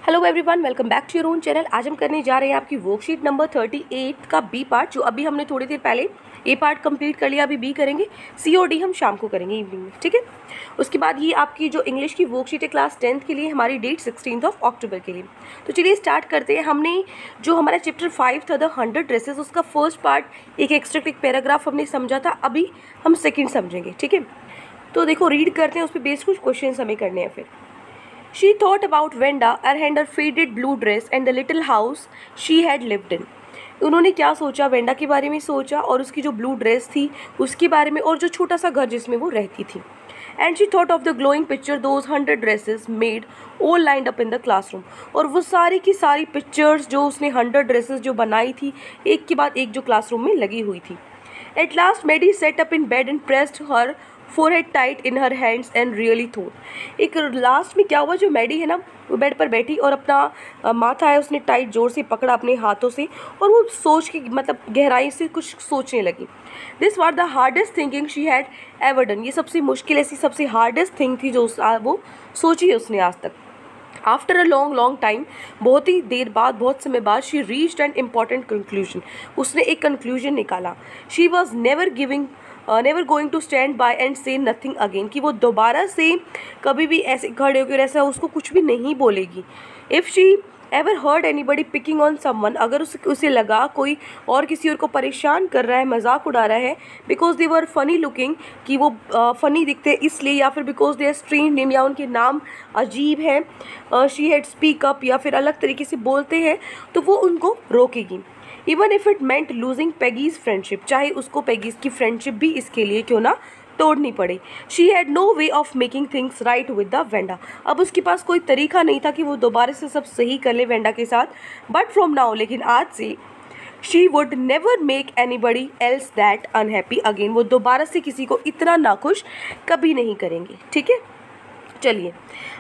Hello everyone, welcome back to your own channel. आज हम करने जा रहे हैं आपकी वर्कशीट नंबर 38 का बी पार्ट, जो अभी हमने थोड़ी देर पहले ए पार्ट कंप्लीट कर लिया। अभी बी करेंगे, सी और डी हम शाम को करेंगे इवनिंग में, ठीक है। उसके बाद ये आपकी जो इंग्लिश की वर्कशीट है क्लास 10th के लिए, हमारी डेट 16 अक्टूबर के लिए। तो चलिए स्टार्ट करते हैं। हमने जो हमारा चैप्टर 5 था द 100 ड्रेसेस, उसका फर्स्ट पार्ट एक एक्स्ट्रा एक पैराग्राफ हमने समझा था। अभी हम सेकेंड समझेंगे, ठीक है। तो देखो रीड करते हैं, उस पर बेस्ड कुछ क्वेश्चन हमें करने हैं। फिर She thought about Venda and her faded blue dress and the little house she had lived in. उन्होंने क्या सोचा? वेंडा के बारे में सोचा और उसकी जो ब्लू ड्रेस थी उसके बारे में, और जो छोटा सा घर जिसमें वो रहती थी। And she thought of the glowing picture those 100 dresses made all lined up in the classroom. और वो सारी की सारी पिक्चर्स जो उसने 100 ड्रेसेस जो बनाई थी, एक के बाद एक जो क्लासरूम में लगी हुई थी। At last Maddy set up in bed and pressed her forehead tight in her hands and really thought. एक लास्ट में क्या हुआ, जो मैडी है ना, वो बेड पर बैठी और अपना माथा है उसने टाइट जोर से पकड़ा अपने हाथों से, और वो सोच के मतलब गहराई से कुछ सोचने लगी। This war the hardest thinking she had ever done. ये सबसे मुश्किल ऐसी सबसे हार्डेस्ट थिंग थी जो वो सोची है उसने आज तक। आफ्टर अ लॉन्ग टाइम, बहुत ही देर बाद, बहुत समय बाद, she reached an important conclusion. उसने एक कंक्लूजन निकाला। She was never going to stand by and say nothing again, कि वो दोबारा से कभी भी ऐसे खड़े होकर ऐसा उसको कुछ भी नहीं बोलेगी। If she ever heard anybody picking on someone, अगर उसे लगा कोई और किसी और को परेशान कर रहा है, मजाक उड़ा रहा है, because they were funny looking, कि वो फनी दिखते हैं इसलिए, या फिर because they are strange name, या उनके नाम अजीब हैं, शी हैड स्पीक अप, या फिर अलग तरीके से बोलते हैं, तो वो उनको रोकेगी। Even if it meant losing Peggy's friendship, चाहे उसको पेगीज की फ्रेंडशिप भी इसके लिए क्यों ना तोड़नी पड़े। She had no way of making things right with the Wanda. अब उसके पास कोई तरीका नहीं था कि वो दोबारा से सब सही कर ले वेंडा के साथ। बट फ्रॉम नाउ, लेकिन आज से, she would never make anybody else that unhappy again. वो दोबारा से किसी को इतना नाखुश कभी नहीं करेंगे, ठीक है। चलिए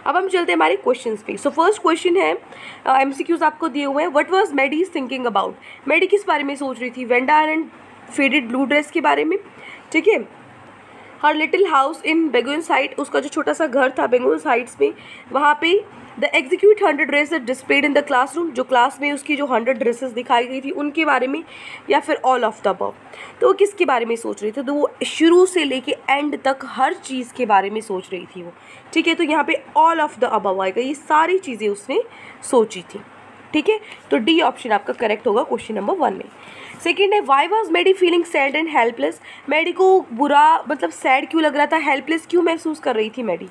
अब हम चलते हैं हमारे क्वेश्चंस पे। सो फर्स्ट क्वेश्चन है, एमसीक्यूज आपको दिए हुए हैं। What was Maddie's thinking about? Maddie किस बारे में सोच रही थी? Wanda and faded blue dress के बारे में, ठीक है। Her little house in Boggins Height, उसका जो छोटा सा घर था बेगुइन्स हाइट्स में, वहाँ पे the execute 100 dresses displayed in the classroom, जो क्लास में उसकी जो 100 ड्रेसेस दिखाई गई थी उनके बारे में, या फिर ऑल ऑफ द अबव। तो वो किसके बारे में सोच रही थी? तो वो शुरू से लेके एंड तक हर चीज़ के बारे में सोच रही थी वो, ठीक है। तो यहाँ पे ऑल ऑफ द अबव आएगा, ये सारी चीज़ें उसने सोची थी, ठीक है। तो डी ऑप्शन आपका करेक्ट होगा क्वेश्चन नंबर 1 में। सेकेंड है, why was Maddy feeling sad and helpless? Maddy को बुरा मतलब सैड क्यों लग रहा था, हेल्पलेस क्यों महसूस कर रही थी Maddy?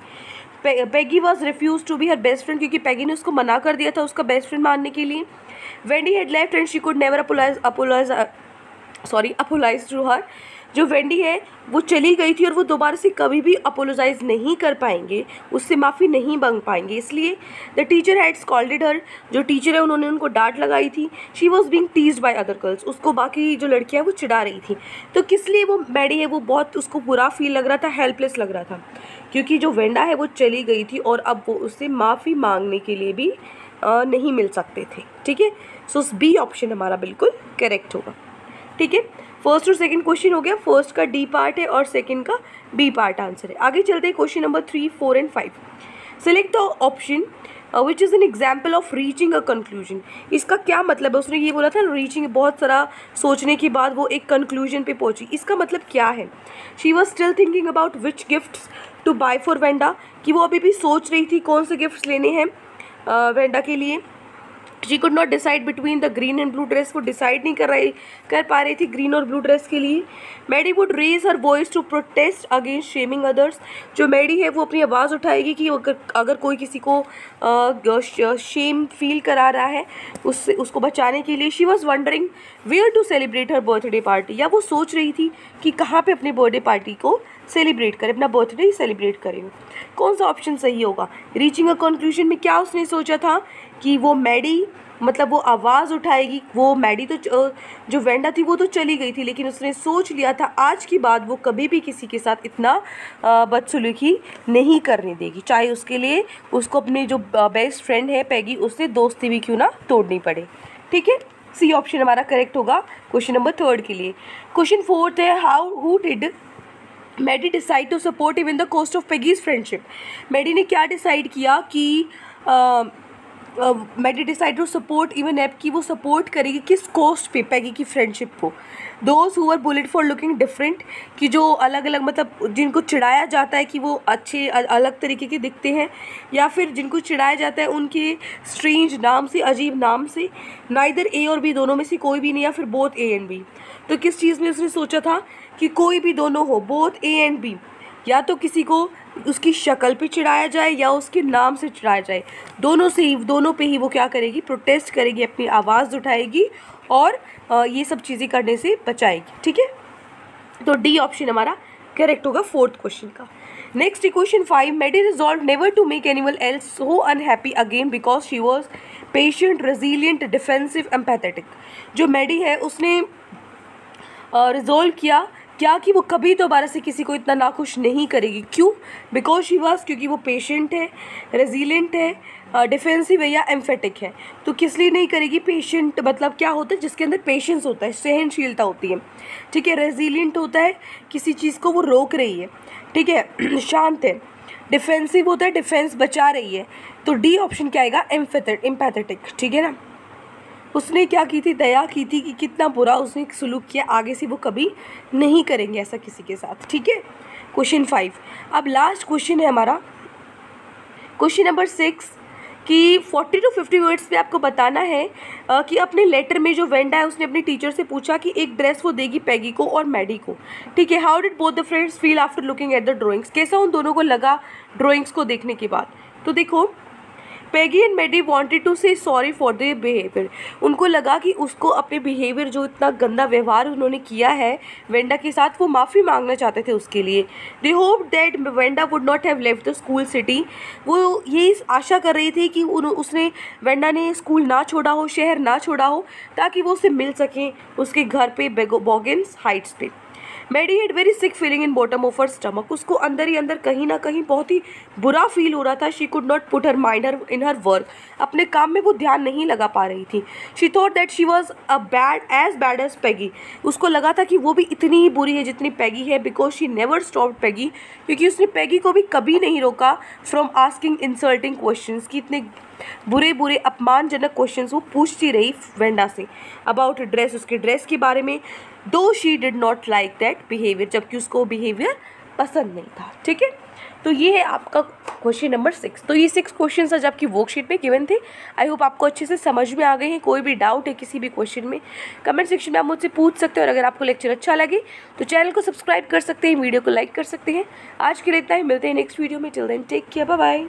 Peggy was refuse to be her best friend, क्योंकि पेगी ने उसको मना कर दिया था उसका बेस्ट फ्रेंड मानने के लिए। Wendy had left and she could never apologise to her. जो वेंडी है वो चली गई थी और वो दोबारा से कभी भी अपोलोजाइज नहीं कर पाएंगे, उससे माफ़ी नहीं मांग पाएंगे, इसलिए द टीचर हैड स्कॉल्डेड हर। जो टीचर है उन्होंने उनको डांट लगाई थी। She was being teased by other girls, उसको बाकी जो लड़कियां वो चिढ़ा रही थी। तो किस लिए वो मैडी है वो बहुत उसको बुरा फील लग रहा था, हेल्पलेस लग रहा था, क्योंकि जो वेंडा है वो चली गई थी और अब वो उससे माफ़ी मांगने के लिए भी नहीं मिल सकते थे, ठीक है। सो बी ऑप्शन हमारा बिल्कुल करेक्ट होगा, ठीक है। फर्स्ट और सेकंड क्वेश्चन हो गया। फर्स्ट का डी पार्ट है और सेकंड का बी पार्ट आंसर है। आगे चलते हैं question number 3, 4 and 5। Select the option which is an example of reaching a conclusion. इसका क्या मतलब है? उसने ये बोला था रीचिंग, बहुत सारा सोचने के बाद वो एक कंक्लूजन पे पहुंची, इसका मतलब क्या है? She was still thinking about which gifts to buy for Wanda, कि वो अभी भी सोच रही थी कौन से गिफ्ट्स लेने हैं वेंडा के लिए। She could not decide between the green and blue dress, वो डिसाइड नहीं कर पा रही थी ग्रीन और ब्लू ड्रेस के लिए। Maddy would raise her voice to protest against shaming others. जो मैडी है वो अपनी आवाज़ उठाएगी कि अगर कोई किसी को शेम फील करा रहा है उसको बचाने के लिए। She was wondering where to celebrate her birthday party, या वो सोच रही थी कि कहाँ पे अपने बर्थडे पार्टी को सेलिब्रेट करे, अपना बर्थडे ही सेलिब्रेट करे। कौन सा ऑप्शन सही होगा? रीचिंग अ कंक्लूजन में क्या उसने सोचा था कि वो मैडी मतलब वो आवाज़ उठाएगी। वो मैडी तो जो वेंडा थी वो तो चली गई थी, लेकिन उसने सोच लिया था आज के बाद वो कभी भी किसी के साथ इतना बदसलूकी नहीं करने देगी, चाहे उसके लिए उसको अपने जो बेस्ट फ्रेंड है पेगी उससे दोस्ती भी क्यों ना तोड़नी पड़े, ठीक है। सी ऑप्शन हमारा करेक्ट होगा क्वेश्चन नंबर 3 के लिए। क्वेश्चन 4 है, who did Maddy decide to support even the cost of Peggy's friendship? Maddy ने क्या डिसाइड किया कि Maddy decide to support even app की वो सपोर्ट करेगी किस कॉस्ट पे पैगी की फ्रेंडशिप को। Those who are bullied for looking different, कि जो अलग अलग मतलब जिनको चिढ़ाया जाता है कि वो अच्छे अलग तरीके के दिखते हैं, या फिर जिनको चिढ़ाया जाता है उनके स्ट्रेंज नाम से, अजीब नाम से। नाइदर ए और बी, दोनों में से कोई भी नहीं, या फिर बोथ ए एंड बी। तो किस चीज़ में उसने सोचा था कि कोई भी दोनों हो, बोथ ए एंड बी। या तो किसी को उसकी शक्ल पे चिढ़ाया जाए या उसके नाम से चिढ़ाया जाए, दोनों से ही, दोनों पे ही वो क्या करेगी, प्रोटेस्ट करेगी, अपनी आवाज़ उठाएगी और ये सब चीज़ें करने से बचाएगी। ठीक है, तो डी ऑप्शन हमारा करेक्ट होगा फोर्थ क्वेश्चन का। Next question 5, Maddy resolve never to make anyone else so unhappy again because she was patient, resilient, defensive, empathetic. जो मेडी है उसने रिजॉल्व किया क्या कि वो कभी दोबारा से किसी को इतना नाखुश नहीं करेगी। क्यों? बिकॉज शी वाज, क्योंकि वो पेशेंट है, रेजिलेंट है, डिफेंसिव है या एम्फेटिक है। तो किस लिए नहीं करेगी? पेशेंट मतलब क्या होता है, जिसके अंदर पेशेंस होता है, सहनशीलता होती है। ठीक है, रेजिलेंट होता है, किसी चीज़ को वो रोक रही है। ठीक है, शांत है। डिफेंसिव होता है, डिफेंस बचा रही है। तो डी ऑप्शन क्या आएगा? एम्पैथेटिक। ठीक है ना, उसने क्या की थी? दया की थी कि कितना बुरा उसने सलूक किया, आगे से वो कभी नहीं करेंगे ऐसा किसी के साथ। ठीक है, क्वेश्चन 5। अब लास्ट क्वेश्चन है हमारा क्वेश्चन नंबर 6 कि 40 to 50 वर्ड्स पे आपको बताना है कि अपने लेटर में जो वेंडा है उसने अपने टीचर से पूछा कि एक ड्रेस वो देगी पैगी को और मैडी को। ठीक है, how did both the friends feel after looking at the drawings, कैसा उन दोनों को लगा ड्राइंग्स को देखने के बाद। तो देखो, पैगी एंड मेडी वांटेड टू से सॉरी फॉर देयर बिहेवियर, उनको लगा कि उसको अपने बिहेवियर, जो इतना गंदा व्यवहार उन्होंने किया है वेंडा के साथ, वो माफ़ी मांगना चाहते थे उसके लिए। They hope that Wanda would not have left the school city, वो ये आशा कर रही थी कि उसने वेंडा ने स्कूल ना छोड़ा हो, शहर ना छोड़ा हो, ताकि वो उसे मिल सकें उसके घर पे बॉगिन्स हाइट्स पे। Maddy had very sick feeling in bottom of her stomach, उसको अंदर ही अंदर कहीं ना कहीं बहुत ही बुरा फील हो रहा था। She could not put her mind in her work, अपने काम में वो ध्यान नहीं लगा पा रही थी। She thought that she was as bad as Peggy, उसको लगा था कि वो भी इतनी ही बुरी है जितनी पैगी है। बिकॉज शी नेवर स्टॉप्ड पैगी, क्योंकि उसने पैगी को भी कभी नहीं रोका फ्रॉम आस्किंग इंसल्टिंग क्वेश्चंस, कि इतने बुरे बुरे अपमानजनक क्वेश्चंस वो पूछती रही वेंडा से अबाउट ड्रेस, उसके ड्रेस के बारे में। दो she did not like that behaviour, जबकि उसको बिहेवियर पसंद नहीं था। ठीक है, तो ये है आपका क्वेश्चन नंबर 6। तो ये 6 क्वेश्चन आज आपकी वर्कशीट में गिवन थे। आई होप आपको अच्छे से समझ में आ गए हैं। कोई भी डाउट है किसी भी क्वेश्चन में, कमेंट सेक्शन में आप मुझसे पूछ सकते हो। और अगर आपको लेक्चर अच्छा लगे तो चैनल को सब्सक्राइब कर सकते हैं, वीडियो को लाइक कर सकते हैं। आज के लिए इतना ही, मिलते हैं नेक्स्ट वीडियो में। Till then take care, bye bye.